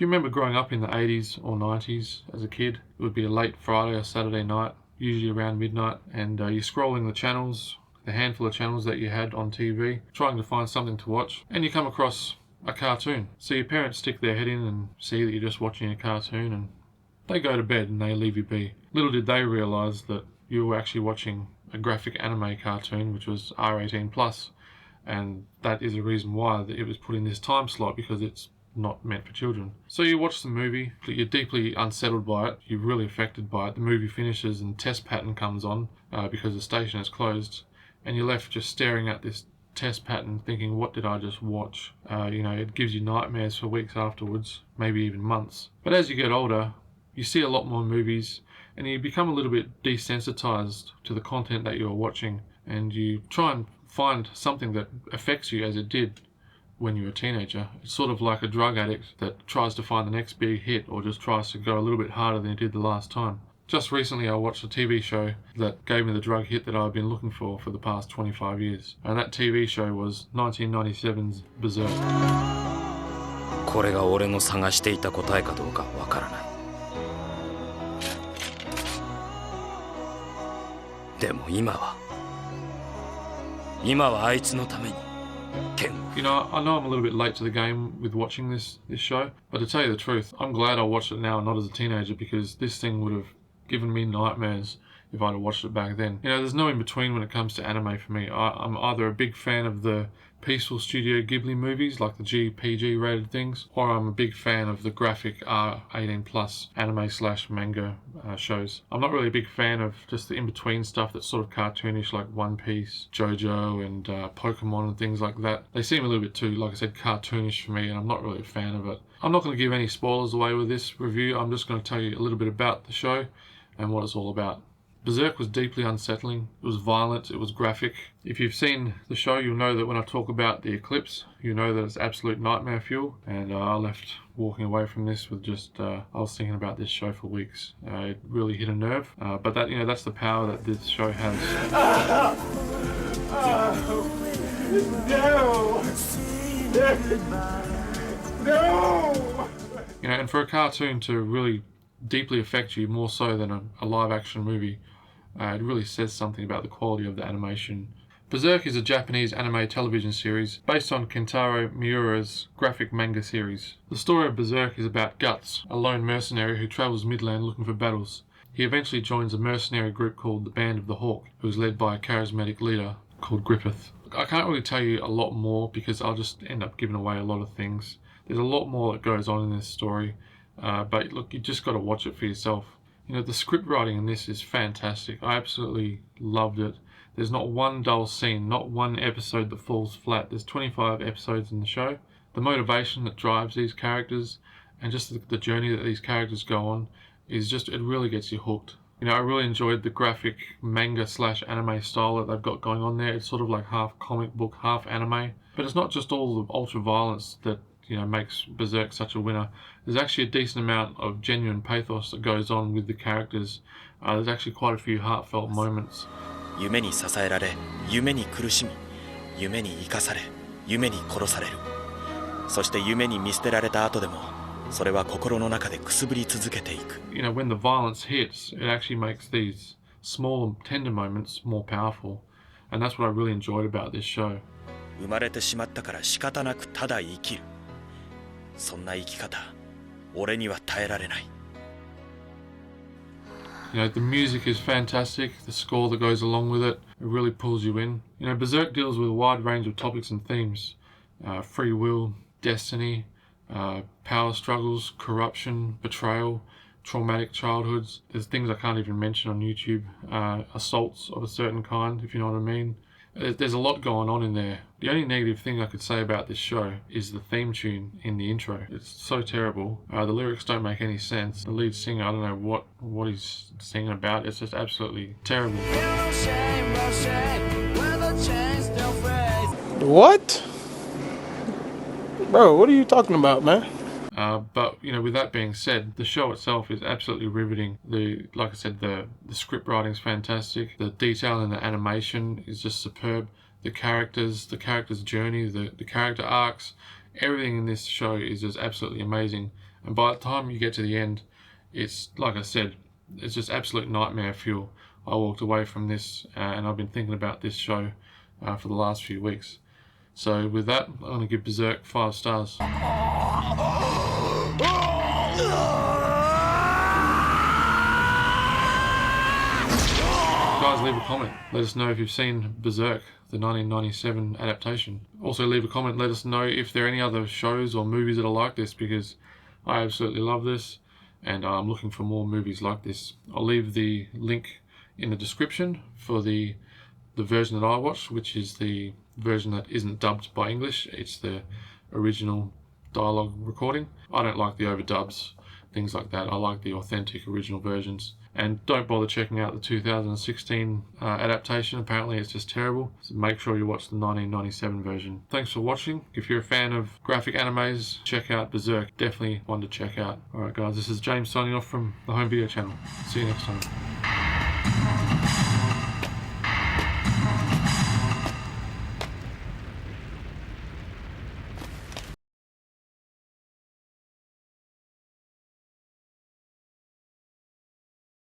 you remember growing up in the 80s or 90s as a kid, it would be a late Friday or Saturday night, usually around midnight, and you're scrolling the channels, the handful of channels that you had on TV, trying to find something to watch, and you come across a cartoon. So your parents stick their head in and see that you're just watching a cartoon, and they go to bed and they leave you be. Little did they realise that you were actually watching a graphic anime cartoon, which was R18+, and that is the reason why it was put in this time slot, because it's not meant for children. So you watch the movie, you're deeply unsettled by it, you're really affected by it. The movie finishes and test pattern comes on because the station is closed, and you're left just staring at this test pattern thinking, what did I just watch? It gives you nightmares for weeks afterwards, maybe even months. But as you get older, you see a lot more movies and you become a little bit desensitized to the content that you're watching, and you try and find something that affects you as it did when you were a teenager. It's sort of like a drug addict that tries to find the next big hit, or just tries to go a little bit harder than he did the last time. Just recently I watched a TV show that gave me the drug hit that I've been looking for the past 25 years. And that TV show was 1997's Berserk. これが俺の探していた答えかどうかわからない。でも今はあいつのために。I know I'm a little bit late to the game with watching this show, but to tell you the truth, I'm glad I watched it now and not as a teenager, because this thing would have given me nightmares if I'd have watched it back then. There's no in between when it comes to anime for me. I'm either a big fan of the peaceful Studio Ghibli movies, like the GPG rated things, or I'm a big fan of the graphic R18+ anime/manga shows. I'm not really a big fan of just the in-between stuff that's sort of cartoonish, like One Piece, JoJo, and Pokemon and things like that. They seem a little bit too, like I said, cartoonish for me, and I'm not really a fan of it. I'm not going to give any spoilers away with this review. I'm just going to tell you a little bit about the show and what it's all about. Berserk was deeply unsettling. It was violent, it was graphic. If you've seen the show, you'll know that when I talk about the eclipse, you know that it's absolute nightmare fuel. And I left walking away from this with just, I was thinking about this show for weeks. It really hit a nerve. But that's the power that this show has. No! And for a cartoon to really deeply affect you, more so than a live action movie, it really says something about the quality of the animation. Berserk is a Japanese anime television series based on Kentaro Miura's graphic manga series. The story of Berserk is about Guts, a lone mercenary who travels Midland looking for battles. He eventually joins a mercenary group called the Band of the Hawk, who is led by a charismatic leader called Griffith. I can't really tell you a lot more because I'll just end up giving away a lot of things. There's a lot more that goes on in this story, but look, you just got to watch it for yourself. The script writing in this is fantastic. I absolutely loved it. There's not one dull scene, not one episode that falls flat. There's 25 episodes in the show. The motivation that drives these characters and just the journey that these characters go on is just, it really gets you hooked. I really enjoyed the graphic manga/anime style that they've got going on there. It's sort of like half comic book, half anime. But it's not just all the ultra violence that makes Berserk such a winner. There's actually a decent amount of genuine pathos that goes on with the characters. There's actually quite a few heartfelt moments. 夢に支えられ、夢に苦しみ、夢に生かされ、夢に殺される。そして夢に見捨てられた後でも、それは心の中でくすぶり続けていく。When the violence hits, it actually makes these small and tender moments more powerful. And that's what I really enjoyed about this show. 生まれてしまったから仕方なくただ生きる。そんな生き方、俺には耐えられない。The music is fantastic, the score that goes along with it really pulls you in. Berserk deals with a wide range of topics and themes. Free will, destiny, power struggles, corruption, betrayal, traumatic childhoods. There's things I can't even mention on YouTube. Assaults of a certain kind, if you know what I mean. There's a lot going on in there. The only negative thing I could say about this show is the theme tune in the intro. It's so terrible. The lyrics don't make any sense. The lead singer, I don't know what he's singing about. It's just absolutely terrible. What? Bro, what are you talking about, man? But with that being said, the show itself is absolutely riveting. Like I said, the script writing is fantastic. The detail in the animation is just superb. The character's journey, the character arcs, everything in this show is just absolutely amazing. And by the time you get to the end, it's, like I said, it's just absolute nightmare fuel. I walked away from this and I've been thinking about this show for the last few weeks. So with that, I'm going to give Berserk 5 stars. Guys, leave a comment. Let us know if you've seen Berserk, the 1997 adaptation. Also leave a comment, let us know if there are any other shows or movies that are like this, because I absolutely love this and I'm looking for more movies like this. I'll leave the link in the description for the version that I watched, which is the version that isn't dubbed by English. It's the original dialogue recording. I don't like the overdubs, things like that. I like the authentic original versions. And don't bother checking out the 2016 adaptation. Apparently it's just terrible. So make sure you watch the 1997 version. Thanks for watching. If you're a fan of graphic animes, check out Berserk. Definitely one to check out. Alright guys, this is James signing off from the Home Video Channel. See you next time.